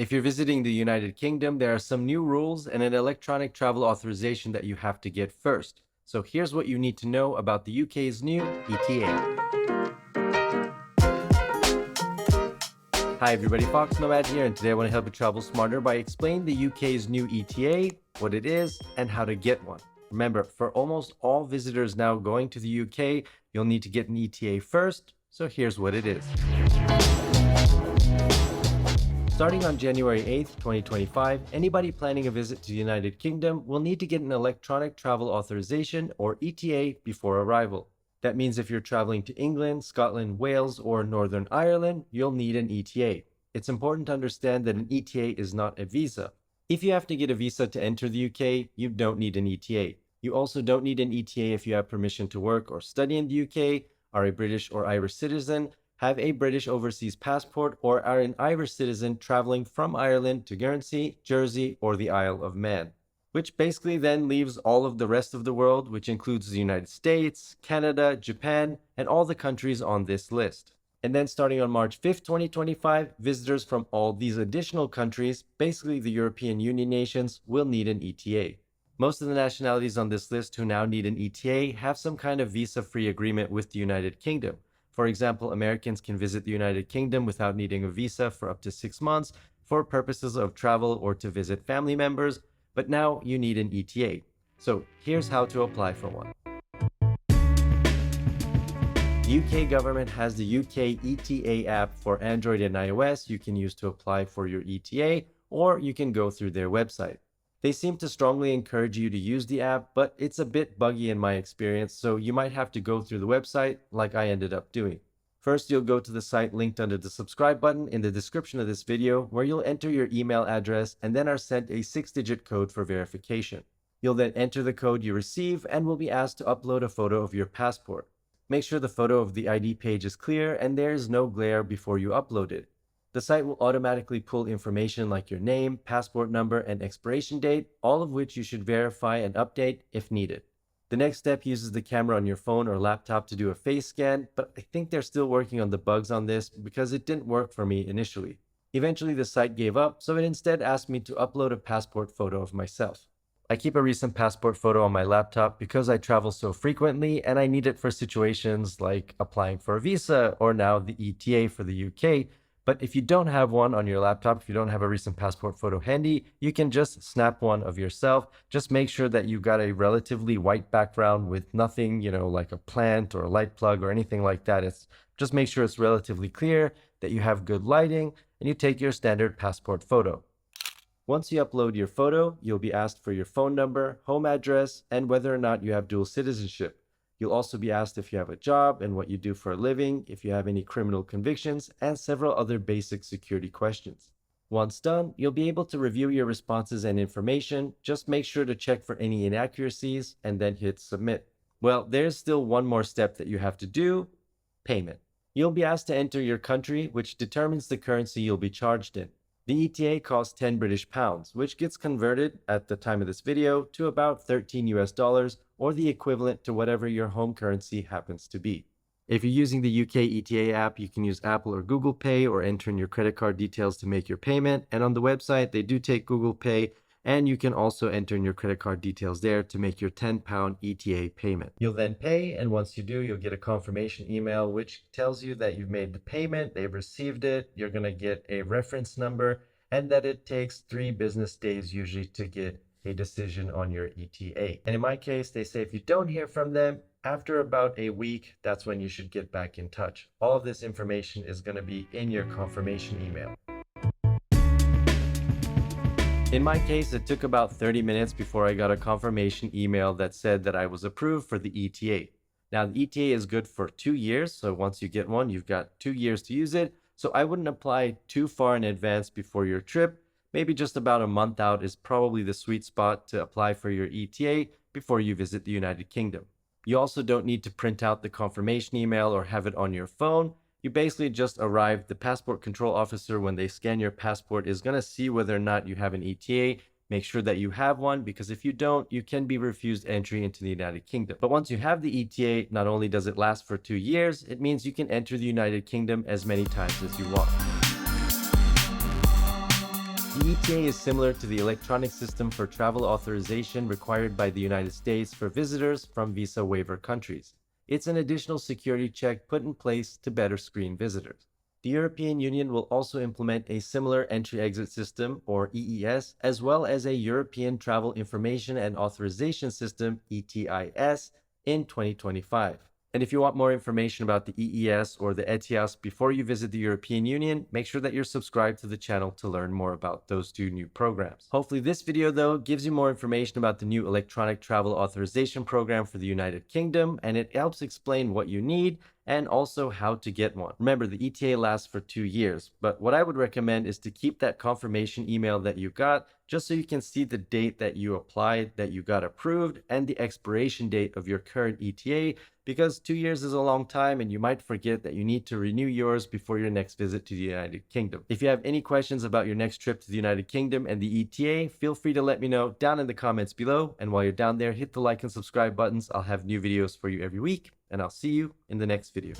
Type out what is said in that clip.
If you're visiting the United Kingdom, there are some new rules and an electronic travel authorization that you have to get first. So here's what you need to know about the UK's new ETA. Hi everybody, foXnoMad here, and today I want to help you travel smarter by explaining the UK's new ETA, what it is, and how to get one. Remember, for almost all visitors now going to the UK, you'll need to get an ETA first, so here's what it is. Starting on January 8th, 2025, anybody planning a visit to the United Kingdom will need to get an electronic travel authorization, or ETA, before arrival. That means if you're traveling to England, Scotland, Wales, or Northern Ireland, you'll need an ETA. It's important to understand that an ETA is not a visa. If you have to get a visa to enter the UK, you don't need an ETA. You also don't need an ETA if you have permission to work or study in the UK, are a British or Irish citizen, have a British overseas passport, or are an Irish citizen traveling from Ireland to Guernsey, Jersey, or the Isle of Man. Which basically then leaves all of the rest of the world, which includes the United States, Canada, Japan, and all the countries on this list. And then starting on March 5th, 2025, visitors from all these additional countries, basically the European Union nations, will need an ETA. Most of the nationalities on this list who now need an ETA have some kind of visa-free agreement with the United Kingdom. For example, Americans can visit the United Kingdom without needing a visa for up to 6 months for purposes of travel or to visit family members, but now you need an ETA. So here's how to apply for one. The UK government has the UK ETA app for Android and iOS you can use to apply for your ETA, or you can go through their website. They seem to strongly encourage you to use the app, but it's a bit buggy in my experience, so you might have to go through the website like I ended up doing. First, you'll go to the site linked under the subscribe button in the description of this video, where you'll enter your email address and then are sent a 6-digit code for verification. You'll then enter the code you receive and will be asked to upload a photo of your passport. Make sure the photo of the ID page is clear and there is no glare before you upload it. The site will automatically pull information like your name, passport number, and expiration date, all of which you should verify and update if needed. The next step uses the camera on your phone or laptop to do a face scan, but I think they're still working on the bugs on this because it didn't work for me initially. Eventually the site gave up, so it instead asked me to upload a passport photo of myself. I keep a recent passport photo on my laptop because I travel so frequently and I need it for situations like applying for a visa or now the ETA for the UK. But if you don't have one on your laptop, if you don't have a recent passport photo handy, you can just snap one of yourself. Just make sure that you've got a relatively white background with nothing, like a plant or a light plug or anything like that. Just make sure it's relatively clear, that you have good lighting, and you take your standard passport photo. Once you upload your photo, you'll be asked for your phone number, home address, and whether or not you have dual citizenship. You'll also be asked if you have a job and what you do for a living, if you have any criminal convictions, and several other basic security questions. Once done, you'll be able to review your responses and information. Just make sure to check for any inaccuracies and then hit submit. Well, there's still one more step that you have to do: payment. You'll be asked to enter your country, which determines the currency you'll be charged in. The ETA costs 10 British pounds, which gets converted at the time of this video to about 13 US dollars, or the equivalent to whatever your home currency happens to be. If you're using the UK ETA app, you can use Apple or Google Pay or enter in your credit card details to make your payment. And on the website, they do take Google Pay, and you can also enter in your credit card details there to make your £10 ETA payment. You'll then pay, and once you do, you'll get a confirmation email which tells you that you've made the payment, they've received it, you're going to get a reference number, and that it takes 3 business days usually to get a decision on your ETA. And in my case, they say if you don't hear from them after about a week, that's when you should get back in touch. All of this information is going to be in your confirmation email. In my case, it took about 30 minutes before I got a confirmation email that said that I was approved for the ETA. Now, the ETA is good for 2 years, so once you get one, you've got 2 years to use it. So I wouldn't apply too far in advance before your trip. Maybe just about a month out is probably the sweet spot to apply for your ETA before you visit the United Kingdom. You also don't need to print out the confirmation email or have it on your phone. You basically just arrive. The passport control officer, when they scan your passport, is going to see whether or not you have an ETA. Make sure that you have one, because if you don't, you can be refused entry into the United Kingdom. But once you have the ETA, not only does it last for 2 years, it means you can enter the United Kingdom as many times as you want. The ETA is similar to the electronic system for travel authorization required by the United States for visitors from visa waiver countries. It's an additional security check put in place to better screen visitors. The European Union will also implement a similar entry-exit system, or EES, as well as a European Travel Information and Authorization System, ETIS, in 2025. And if you want more information about the EES or the ETIAS before you visit the European Union, make sure that you're subscribed to the channel to learn more about those two new programs. Hopefully this video though gives you more information about the new electronic travel authorization program for the United Kingdom, and it helps explain what you need and also how to get one. Remember, the ETA lasts for 2 years, but what I would recommend is to keep that confirmation email that you got just so you can see the date that you applied, that you got approved, and the expiration date of your current ETA, because 2 years is a long time and you might forget that you need to renew yours before your next visit to the United Kingdom. If you have any questions about your next trip to the United Kingdom and the ETA, feel free to let me know down in the comments below. And while you're down there, hit the like and subscribe buttons. I'll have new videos for you every week, and I'll see you in the next video.